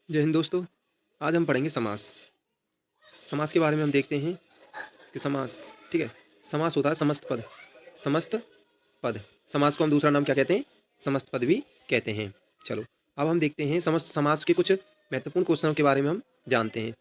जय हिंद दोस्तों। आज हम पढ़ेंगे समास। समास के बारे में हम देखते हैं कि समास, ठीक है, समास होता है समस्त पद। समस्त पद, समास को हम दूसरा नाम क्या कहते हैं? समस्त पद भी कहते हैं। चलो अब हम देखते हैं समस्त समास के कुछ महत्वपूर्ण क्वेश्चनों के बारे में हम जानते हैं।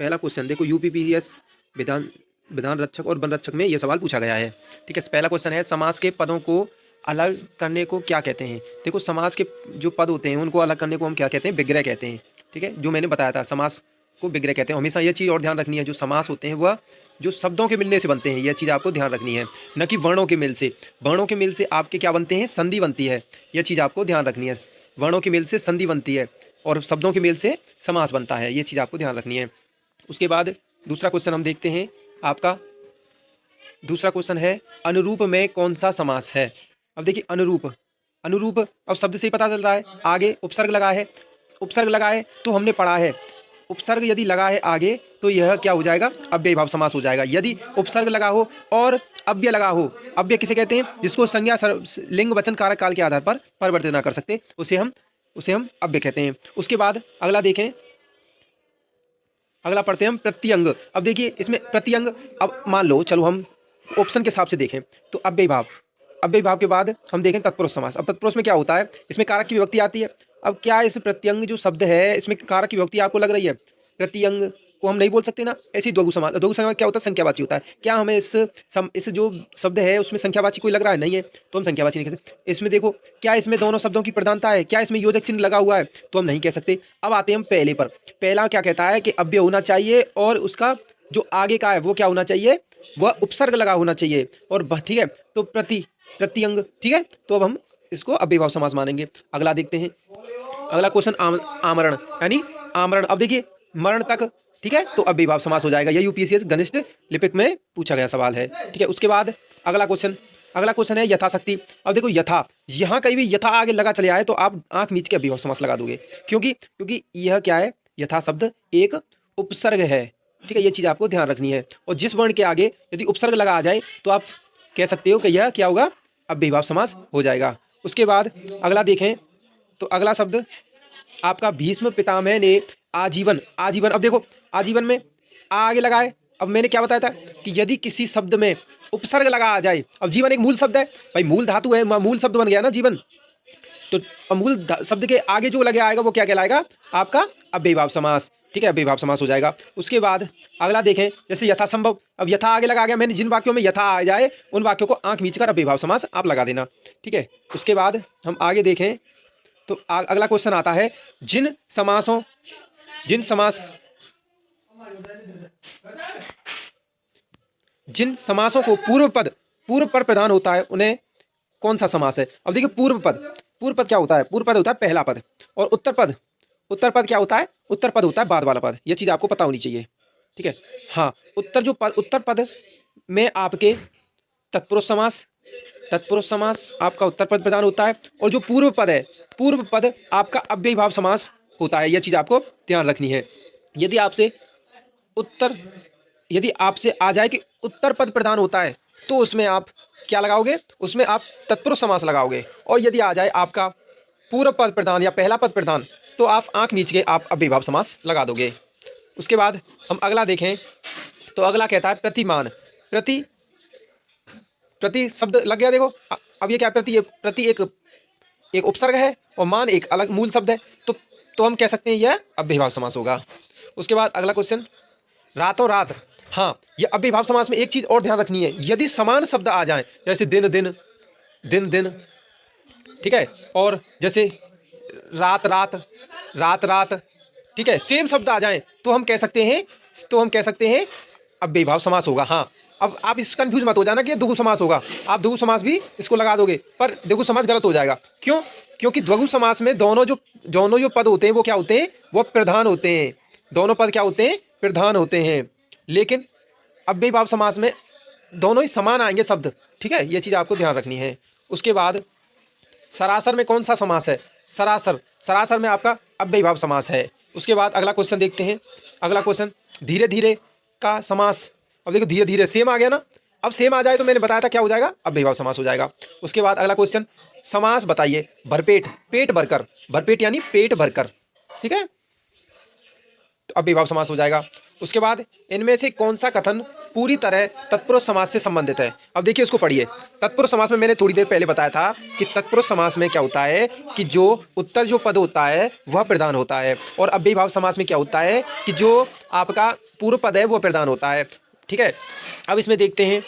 पहला क्वेश्चन देखो, यूपीपीएस विधान विधान रक्षक और वन रक्षक में यह सवाल पूछा गया है। ठीक है, पहला क्वेश्चन है समास के पदों को अलग करने को क्या कहते हैं? देखो, समास के जो पद होते हैं उनको अलग करने को हम क्या कहते हैं? विग्रह कहते हैं। ठीक है, जो मैंने बताया था, समास को विग्रह कहते हैं। हमेशा यह चीज़ और ध्यान रखनी है, जो समास होते हैं वह जो शब्दों के मिलने से बनते हैं, यह चीज़ आपको ध्यान रखनी है, न कि वर्णों के मिल से। वर्णों के मिल से आपके क्या बनते हैं? संधि बनती है। यह चीज़ आपको ध्यान रखनी है। वर्णों के मिल से संधि बनती है और शब्दों के मेल से समास बनता है। ये चीज़ आपको ध्यान रखनी है। उसके बाद दूसरा क्वेश्चन हम देखते हैं। आपका दूसरा क्वेश्चन है, अनुरूप में कौन सा समास है? अब देखिए, अनुरूप, अनुरूप अब शब्द से ही पता चल रहा है। आगे उपसर्ग लगा है, उपसर्ग लगा है तो हमने पढ़ा है, उपसर्ग यदि लगा है आगे तो यह क्या हो जाएगा? अव्ययीभाव समास हो जाएगा। यदि उपसर्ग लगा हो और अव्यय लगा हो, अव्यय किसे कहते हैं? जिसको संज्ञा लिंग वचन कारक काल के आधार पर परिवर्तित ना कर सकते, उसे हम अव्यय कहते हैं। उसके बाद अगला देखें, अगला पढ़ते हैं हम प्रत्यंग। अब देखिए इसमें प्रत्यंग, अब मान लो, चलो हम ऑप्शन के हिसाब से देखें तो अव्ययीभाव, अव्ययीभाव के बाद हम देखें तत्पुरुष समास। अब तत्पुरुष में क्या होता है? इसमें कारक की विभक्ति आती है। अब क्या इस प्रत्यंग जो शब्द है इसमें कारक की विभक्ति आपको लग रही है? प्रत्यंग को हम नहीं बोल सकते ना। ऐसी द्विगु समास, द्विगु समास क्या होता है? संख्यावाची होता है। क्या हमें इस जो शब्द है उसमें संख्यावाची कोई लग रहा है? नहीं है, तो हम संख्यावाची नहीं कहते। इसमें देखो, क्या इसमें दोनों शब्दों की प्रधानता है? क्या इसमें योजक चिन्ह लगा हुआ है? तो हम नहीं कह सकते। अब आते हैं हम पहले पर। पहला क्या कहता है कि अव्यय होना चाहिए और उसका जो आगे का है वो क्या होना चाहिए? वह उपसर्ग लगा होना चाहिए। और ठीक है, तो प्रत्यंग, ठीक है, तो अब हम इसको अव्ययीभाव समास मानेंगे। अगला देखते हैं। अगला क्वेश्चन आमरण, यानी आमरण। अब देखिए, मरण तक, ठीक है, तो अव्ययीभाव समास हो जाएगा। यह यूपीएससी घनिष्ठ लिपिक में पूछा गया सवाल है। ठीक है, उसके बाद अगला क्वेश्चन है यथाशक्ति। अब देखो, यथा, यहाँ कहीं भी यथा आगे लगा चले आए तो आप आंख मीच के अव्ययीभाव समास लगा दोगे। क्योंकि यह क्या है? यथा शब्द एक उपसर्ग है। ठीक है, ये चीज़ आपको ध्यान रखनी है। और जिस वर्ण के आगे यदि उपसर्ग लगा आ जाए तो आप कह सकते हो कि यह क्या होगा? अव्ययीभाव समास हो जाएगा। उसके बाद अगला देखें तो अगला शब्द आपका भीष्म पितामह ने आजीवन, आजीवन। अब देखो, आजीवन में आगे लगा है। अब मैंने क्या बताया था कि यदि किसी शब्द में उपसर्ग लगा आ जाए, अब जीवन एक मूल शब्द है भाई, मूल धातु है, मूल शब्द बन गया ना जीवन, तो मूल शब्द के आगे जो लगे आएगा वो क्या कहलाएगा? आपका अव्ययीभाव समास। ठीक है, अव्ययीभाव समास हो जाएगा। उसके बाद अगला देखें, जैसे यथासंभव। अब यथा आगे लगा गया, मैंने जिन वाक्यों में यथा आ जाए उन वाक्यों को आंख मीच कर अव्ययीभाव समास आप लगा देना। ठीक है, उसके बाद हम आगे देखें तो अगला क्वेश्चन आता है, जिन समासों को पूर्व पद प्रधान होता है उन्हें कौन सा समास है? अब देखिए, पूर्व पद क्या होता है? पूर्व पद होता है पहला पद। और उत्तर पद क्या होता है? उत्तर पद होता है बाद वाला पद। यह चीज़ आपको पता होनी चाहिए। ठीक है, हाँ, उत्तर पद में आपके तत्पुरुष समास आपका उत्तर पद प्रदान होता है। और जो पूर्व पद आपका अव्ययीभाव समास होता है। यह चीज़ आपको ध्यान रखनी है। यदि आपसे उत्तर यदि आपसे आ जाए कि उत्तर पद प्रधान होता है तो उसमें आप क्या लगाओगे? उसमें आप तत्पुरुष समास लगाओगे। और यदि आ जाए आपका पूर्व पद प्रधान या पहला पद प्रधान तो आप आंख मीच के आप अव्ययीभाव समास लगा दोगे। उसके बाद हम अगला देखें तो अगला कहता है प्रतिमान। प्रति शब्द लग गया। देखो, अब ये क्या है? प्रति एक उपसर्ग है और मान एक अलग मूल शब्द है, तो हम कह सकते हैं यह अव्ययीभाव समास होगा। उसके बाद अगला क्वेश्चन, रातों रात। हाँ, ये अव्ययीभाव समास में एक चीज़ और ध्यान रखनी है, यदि समान शब्द आ जाएं, जैसे दिन दिन, दिन दिन, ठीक है, और जैसे रात रात, रात रात, ठीक है, सेम शब्द आ जाएं तो हम कह सकते हैं अव्ययीभाव समास होगा। हाँ, अब आप इस कंफ्यूज मत हो जाना कि द्विगु समास होगा। आप द्विगु समास भी इसको लगा दोगे, पर द्विगु समास गलत हो जाएगा। क्यों? क्योंकि द्विगु समास में दोनों जो पद होते हैं वो क्या होते हैं? वो प्रधान होते हैं। दोनों पद क्या होते हैं? प्रधान होते हैं। लेकिन अव्ययीभाव समास में दोनों ही समान आएंगे शब्द। ठीक है, ये चीज़ आपको ध्यान रखनी है। उसके बाद सरासर में कौन सा समास है? सरासर में आपका अव्ययीभाव समास है। उसके बाद अगला क्वेश्चन देखते हैं। अगला क्वेश्चन, धीरे धीरे का समास। अब देखो, धीरे धीरे सेम आ गया ना। अब सेम आ जाए तो मैंने बताया था क्या हो जाएगा? अव्ययीभाव समास हो जाएगा। उसके बाद अगला क्वेश्चन, समास बताइए भरपेट, पेट भरकर। भरपेट यानी पेट भरकर। ठीक है, अव्ययीभाव समास हो जाएगा। उसके बाद इनमें से कौन सा कथन पूरी तरह तत्पुरुष समास से संबंधित है? अब देखिए इसको पढ़िए। तत्पुरुष समास में मैंने थोड़ी देर पहले बताया था कि तत्पुरुष समास में क्या होता है कि जो उत्तर जो पद होता है वह प्रधान होता है, और अव्ययीभाव समास में क्या होता है कि जो आपका पूर्व पद है वह प्रधान होता है। ठीक है, अब इसमें देखते हैं।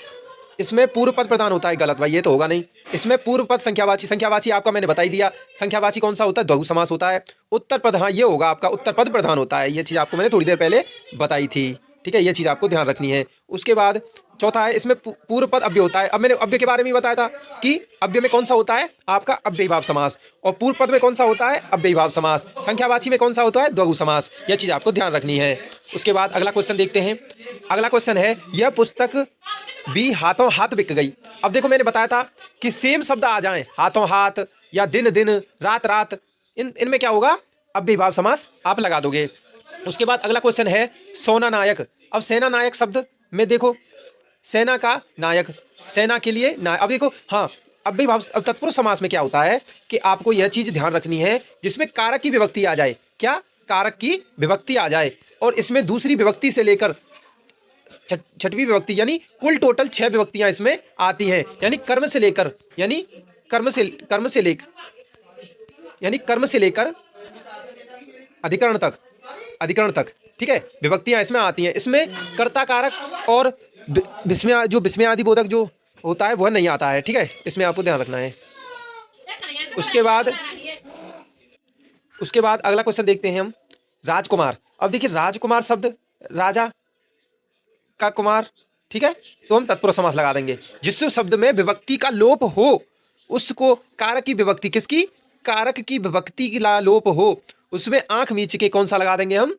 इसमें पूर्व पद प्रधान होता है, गलत भाई, ये तो होगा नहीं। इसमें पूर्व पद संख्यावाची, संख्यावाची आपका मैंने बता ही दिया। संख्यावाची कौन सा होता है? द्विगु समास होता है। उत्तर पद, हाँ ये होगा आपका, उत्तर पद प्रधान होता है। ये चीज़ आपको मैंने थोड़ी देर पहले बताई थी। ठीक है, ये चीज़ आपको ध्यान रखनी है। उसके बाद चौथा है, इसमें पूर्व पद अव्यय होता है। अब मैंने अव्यय के बारे में बताया था कि अव्यय में कौन सा होता है आपका अव्ययीभाव समास, और पूर्व पद में कौन सा होता है अव्ययीभाव समास, संख्यावाची में कौन सा होता है द्विगु समास। यह चीज़ आपको ध्यान रखनी है। उसके बाद अगला क्वेश्चन देखते हैं। अगला क्वेश्चन है, यह पुस्तक भी हाथों हाथ बिक गई। अब देखो मैंने बताया था कि सेम शब्द आ जाएं, हाथों हाथ या दिन दिन, रात रात, इनमें क्या होगा? अव्ययीभाव समास आप लगा दोगे। उसके बाद अगला क्वेश्चन है, सोना नायक। अब सेना नायक शब्द में देखो, सेना का नायक, सेना के लिए नायक। अब देखो, हाँ अव्ययीभाव, अब तत्पुरुष समास में क्या होता है कि आपको यह चीज़ ध्यान रखनी है जिसमें कारक की विभक्ति आ जाए। क्या? कारक की विभक्ति आ जाए, और इसमें दूसरी विभक्ति से लेकर छठवीं विभक्ति, यानी कुल टोटल 6 विभक्तियां इसमें आती हैं। यानी कर्म से लेकर, यानी कर्म से लेकर अधिकरण तक। ठीक है, विभक्तियां इसमें आती हैं। इसमें कर्ता कारक और विस्मय आदि बोधक जो होता है वह नहीं आता है। ठीक है, इसमें आपको ध्यान रखना है। उसके बाद अगला क्वेश्चन देखते हैं हम, राजकुमार। अब देखिए राजकुमार शब्द राजा का कुमार। ठीक है, तो हम तत्पुरुष समास लगा देंगे। जिस शब्द में विभक्ति का लोप हो उसको, कारक की विभक्ति, किसकी? कारक की विभक्ति का लोप हो, उसमें आंख मीच के कौन सा लगा देंगे हम?